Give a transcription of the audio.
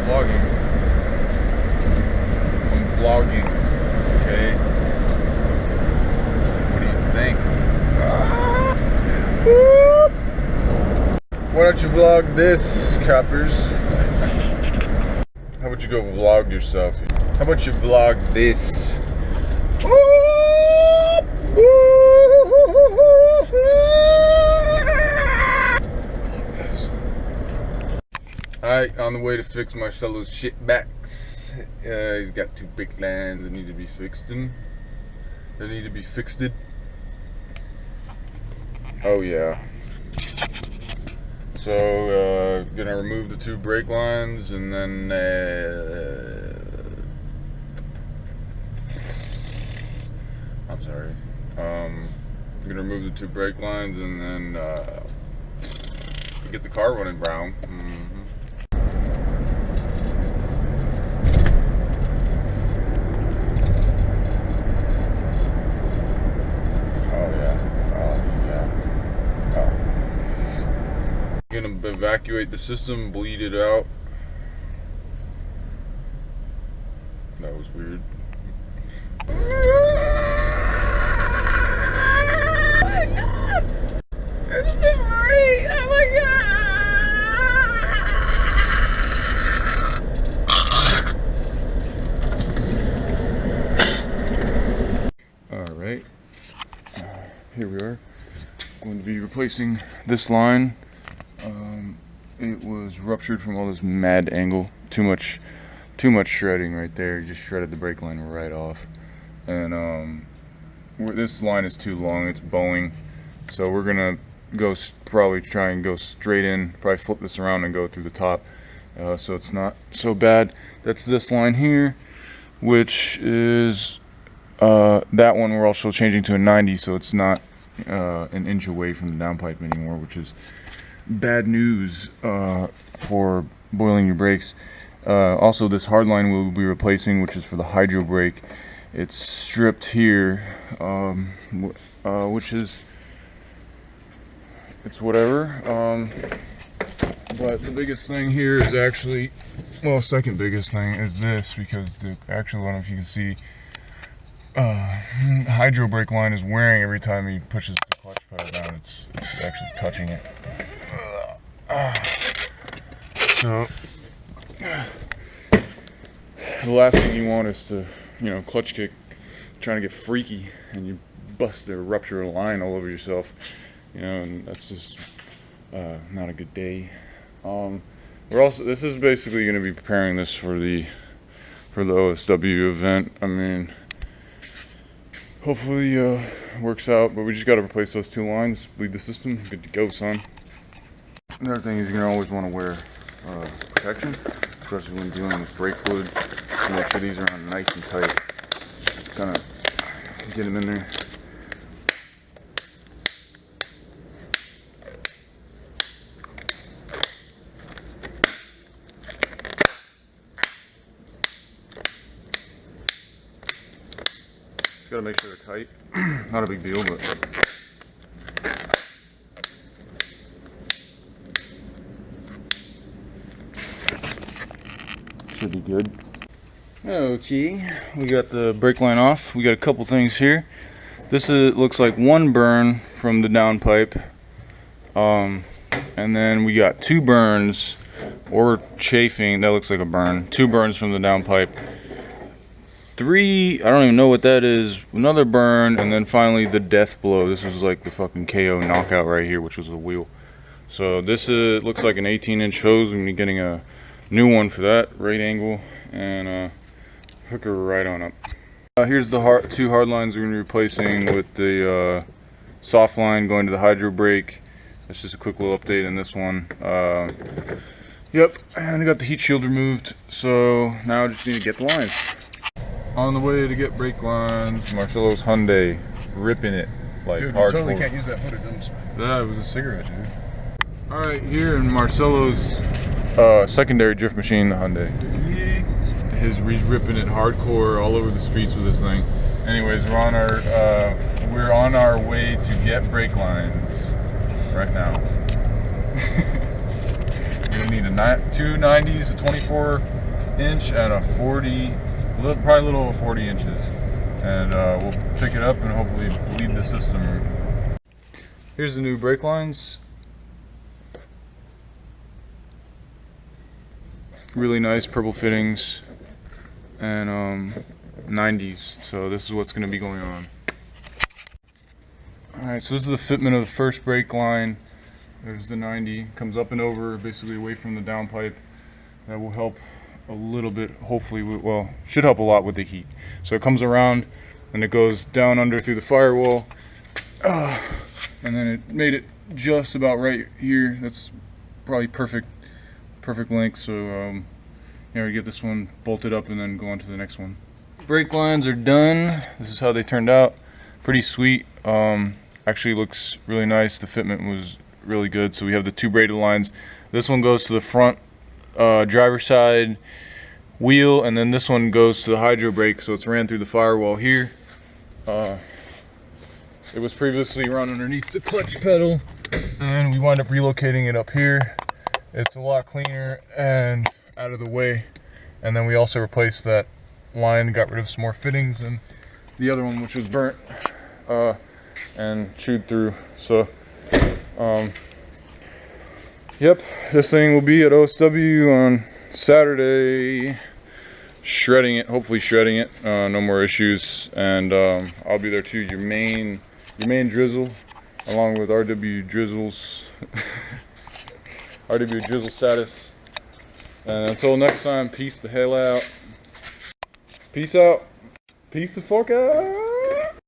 vlogging. I'm vlogging, okay? What do you think? Why don't you vlog this, coppers? How about you go vlog yourself? How about you vlog this? Alright, on the way to fix Marcelo's shit backs. He's got 2 big lines that need to be fixed. Oh yeah. So, gonna remove the 2 brake lines and then I'm sorry. I'm gonna remove the 2 brake lines and then get the car running brown. Gonna evacuate the system, bleed it out. That was weird. Oh my god! This is too pretty! Oh my god! Alright. Here we are. Going to be replacing this line. It was ruptured from all this mad angle. Too much shredding right there. Just shredded the brake line right off. And this line is too long. It's bowing. So we're gonna go probably try and go straight in. Probably flip this around and go through the top. So it's not so bad. That's this line here, which is that one. We're also changing to a 90, so it's not an inch away from the downpipe anymore, which is bad news for boiling your brakes. Also, this hard line we'll be replacing, which is for the hydro brake. It's stripped here, which is, it's whatever. But the biggest thing here is actually, well, second biggest thing is this, because the actual one, if you can see, hydro brake line is wearing every time he pushes the clutch pedal down. It's actually touching it. So the last thing you want is to, clutch kick, trying to get freaky, and you bust or rupture a line all over yourself, and that's just not a good day. This is basically going to be preparing this for the OSW event. I mean, hopefully works out, but we just got to replace those 2 lines, bleed the system, good to go, son. Another thing is you're going to always want to wear protection, especially when dealing with brake fluid, so make sure these are on nice and tight. Just kind of get them in there. Just got to make sure they're tight. Not a big deal, but should be good. Okay, we got the brake line off. We got a couple things here. This looks like 1 burn from the downpipe, and then we got 2 burns or chafing. That looks like a burn. 2 burns from the downpipe. 3, I don't even know what that is. Another burn, and then finally the death blow. This was like the fucking KO knockout right here, which was the wheel. So this looks like an 18-inch hose. I'm gonna be getting a new one for that, right angle, and hook her right on up. Here's the 2 hard lines we're going to be replacing with the soft line going to the hydro brake. That's just a quick little update on this one. Yep, and I got the heat shield removed, so now I just need to get the lines. On the way to get brake lines, Marcelo's Hyundai, ripping it like hardcore. You totally can't use that footage. Yeah, it was a cigarette, dude. Alright, here in Marcelo's secondary drift machine, the Hyundai. He's ripping it hardcore all over the streets with this thing. Anyways, we're on our way to get brake lines right now. We're gonna need two 90s, a 24 inch, and a 40, probably a little over 40 inches. And we'll pick it up and hopefully bleed the system. Here's the new brake lines. Really nice purple fittings and 90s. So this is what's going to be going on. Alright, so this is the fitment of the first brake line. There's the 90, comes up and over, basically away from the downpipe. That will help a little bit, hopefully, well, should help a lot with the heat. So it comes around and it goes down under through the firewall. And then it made it just about right here. That's probably perfect length. So you know, we get this one bolted up and then go on to the next one. Brake lines are done. This is how they turned out. Pretty sweet. Actually looks really nice. The fitment was really good. So we have the two braided lines. This one goes to the front driver's side wheel, and then this one goes to the hydro brake. So it's ran through the firewall here. It was previously run underneath the clutch pedal, and we wind up relocating it up here. It's a lot cleaner and out of the way. And then we also replaced that line, got rid of some more fittings and the other one which was burnt and chewed through. So yep, this thing will be at OSW on Saturday, shredding it, hopefully shredding it, no more issues. And I'll be there too, your main drizzle, along with RW Drizzle's RW Drizzle status. And until next time, peace the hell out. Peace out. Peace the fuck out.